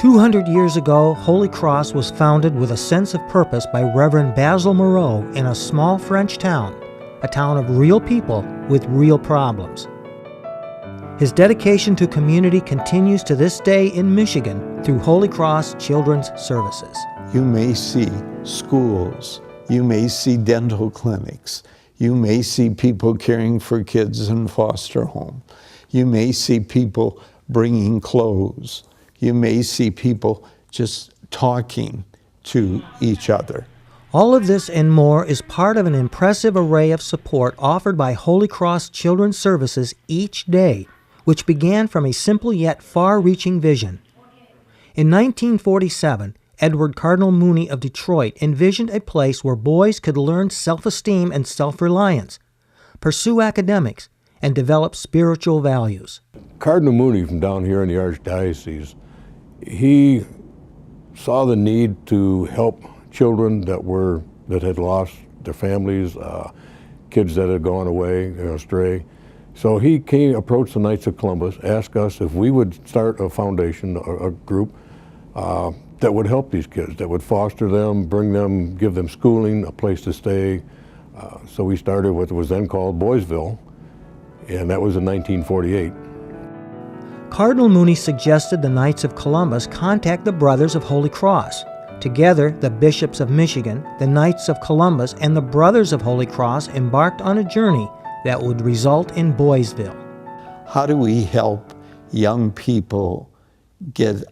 200 years ago, Holy Cross was founded with a sense of purpose by Reverend Basil Moreau in a small French town, a town of real people with real problems. His dedication to community continues to this day in Michigan through Holy Cross Children's Services. You may see schools, you may see dental clinics, you may see people caring for kids in foster home, you may see people bringing clothes, you may see people just talking to each other. All of this and more is part of an impressive array of support offered by Holy Cross Children's Services each day, which began from a simple yet far-reaching vision. In 1947, Edward Cardinal Mooney of Detroit envisioned a place where boys could learn self-esteem and self-reliance, pursue academics, and develop spiritual values. Cardinal Mooney from down here in the Archdiocese, he saw the need to help children that had lost their families, kids that had gone away, astray. So he approached the Knights of Columbus, asked us if we would start a foundation, a group that would help these kids, that would foster them, bring them, give them schooling, a place to stay. So we started what was then called Boysville, and that was in 1948. Cardinal Mooney suggested the Knights of Columbus contact the Brothers of Holy Cross. Together, the Bishops of Michigan, the Knights of Columbus, and the Brothers of Holy Cross embarked on a journey that would result in Boysville. How do we help young people get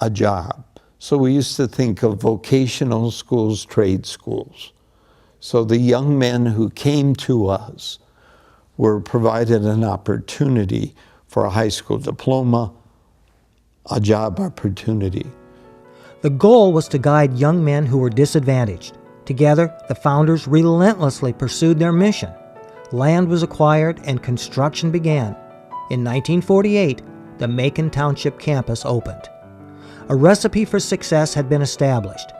a job? So we used to think of vocational schools, trade schools. So the young men who came to us were provided an opportunity for a high school diploma, a job opportunity. The goal was to guide young men who were disadvantaged. Together, the founders relentlessly pursued their mission. Land was acquired and construction began. In 1948, the Macon Township campus opened. A recipe for success had been established.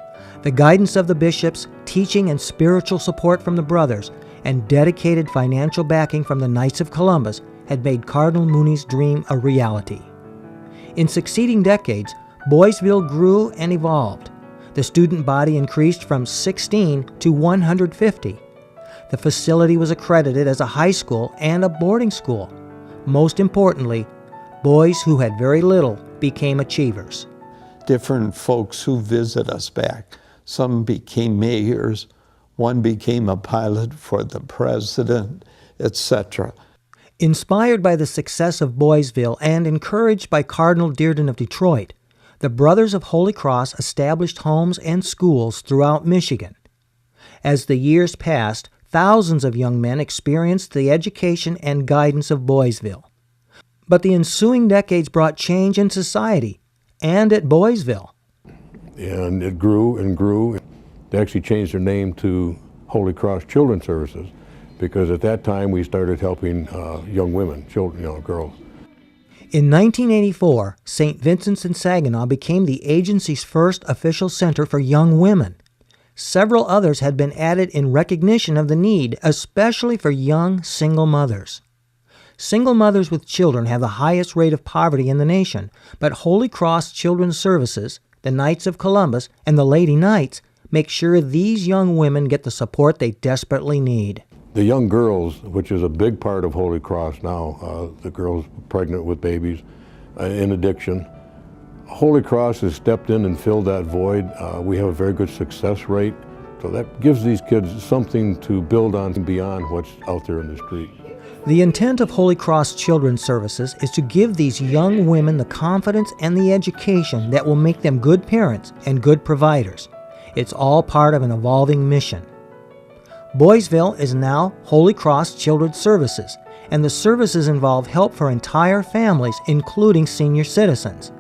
The guidance of the bishops, teaching and spiritual support from the brothers, and dedicated financial backing from the Knights of Columbus had made Cardinal Mooney's dream a reality. In succeeding decades, Boysville grew and evolved. The student body increased from 16 to 150. The facility was accredited as a high school and a boarding school. Most importantly, boys who had very little became achievers. Different folks who visit us back. Some became mayors, one became a pilot for the president, etc. Inspired by the success of Boysville and encouraged by Cardinal Dearden of Detroit, the Brothers of Holy Cross established homes and schools throughout Michigan. As the years passed, thousands of young men experienced the education and guidance of Boysville. But the ensuing decades brought change in society and at Boysville. And it grew and grew. They actually changed their name to Holy Cross Children's Services because at that time we started helping young women, children, girls. In 1984, St. Vincent's in Saginaw became the agency's first official center for young women. Several others had been added in recognition of the need, especially for young single mothers. Single mothers with children have the highest rate of poverty in the nation, but Holy Cross Children's Services, the Knights of Columbus, and the Lady Knights make sure these young women get the support they desperately need. The young girls, which is a big part of Holy Cross now, the girls pregnant with babies, in addiction, Holy Cross has stepped in and filled that void. We have a very good success rate, so that gives these kids something to build on beyond what's out there in the street. The intent of Holy Cross Children's Services is to give these young women the confidence and the education that will make them good parents and good providers. It's all part of an evolving mission. Boysville is now Holy Cross Children's Services, and the services involve help for entire families, including senior citizens.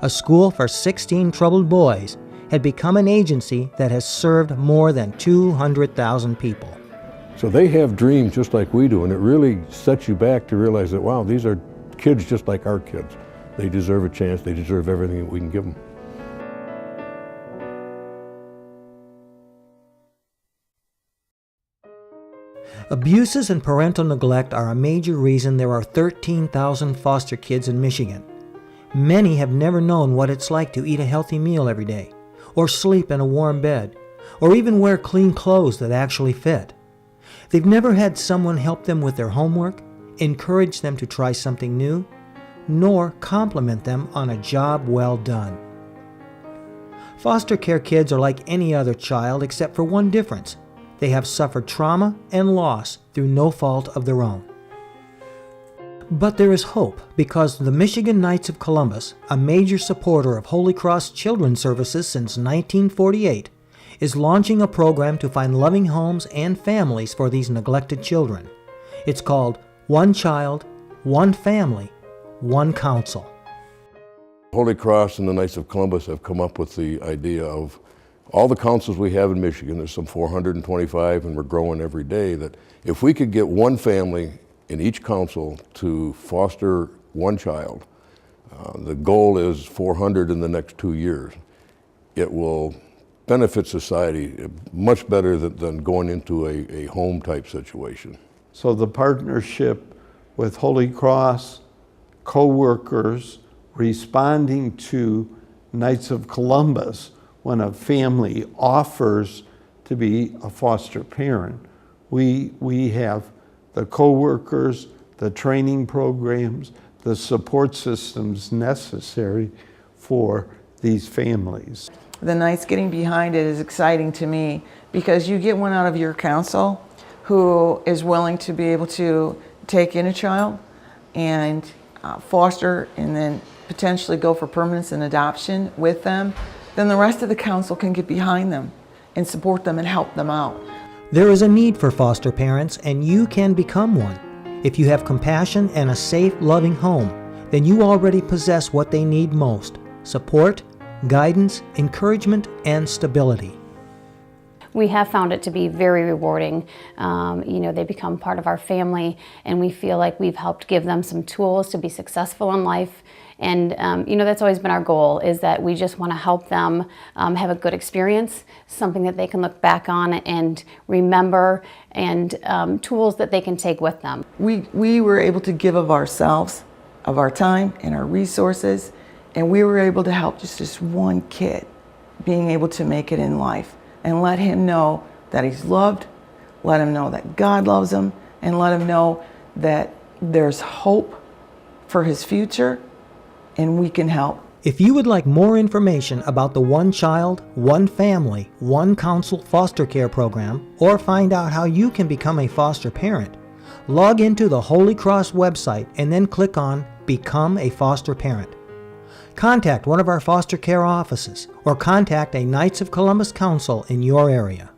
A school for 16 troubled boys had become an agency that has served more than 200,000 people. So they have dreams just like we do, and it really sets you back to realize that, wow, these are kids just like our kids. They deserve a chance. They deserve everything that we can give them. Abuses and parental neglect are a major reason there are 13,000 foster kids in Michigan. Many have never known what it's like to eat a healthy meal every day, or sleep in a warm bed, or even wear clean clothes that actually fit. They've never had someone help them with their homework, encourage them to try something new, nor compliment them on a job well done. Foster care kids are like any other child except for one difference. They have suffered trauma and loss through no fault of their own. But there is hope because the Michigan Knights of Columbus, a major supporter of Holy Cross Children's Services since 1948, is launching a program to find loving homes and families for these neglected children. It's called One Child, One Family, One Counsel. Holy Cross and the Knights of Columbus have come up with the idea of all the councils we have in Michigan, there's some 425 and we're growing every day, that if we could get one family in each council to foster one child, the goal is 400 in the next 2 years. It will benefit society much better than going into a home type situation. So the partnership with Holy Cross, co-workers, responding to Knights of Columbus when a family offers to be a foster parent. We have the co-workers, the training programs, the support systems necessary for these families. The Knights getting behind it is exciting to me because you get one out of your council who is willing to be able to take in a child and foster and then potentially go for permanence and adoption with them, then the rest of the council can get behind them and support them and help them out. There is a need for foster parents, and you can become one. If you have compassion and a safe, loving home, then you already possess what they need most: support, guidance, encouragement, and stability. We have found it to be very rewarding. They become part of our family, and we feel like we've helped give them some tools to be successful in life. And that's always been our goal, is that we just want to help them have a good experience, something that they can look back on and remember, and tools that they can take with them. We were able to give of ourselves, of our time and our resources, and we were able to help just this one kid being able to make it in life and let him know that he's loved, let him know that God loves him, and let him know that there's hope for his future, and we can help. If you would like more information about the One Child, One Family, One Counsel foster care program, or find out how you can become a foster parent, log into the Holy Cross website and then click on Become a Foster Parent. Contact one of our foster care offices or contact a Knights of Columbus council in your area.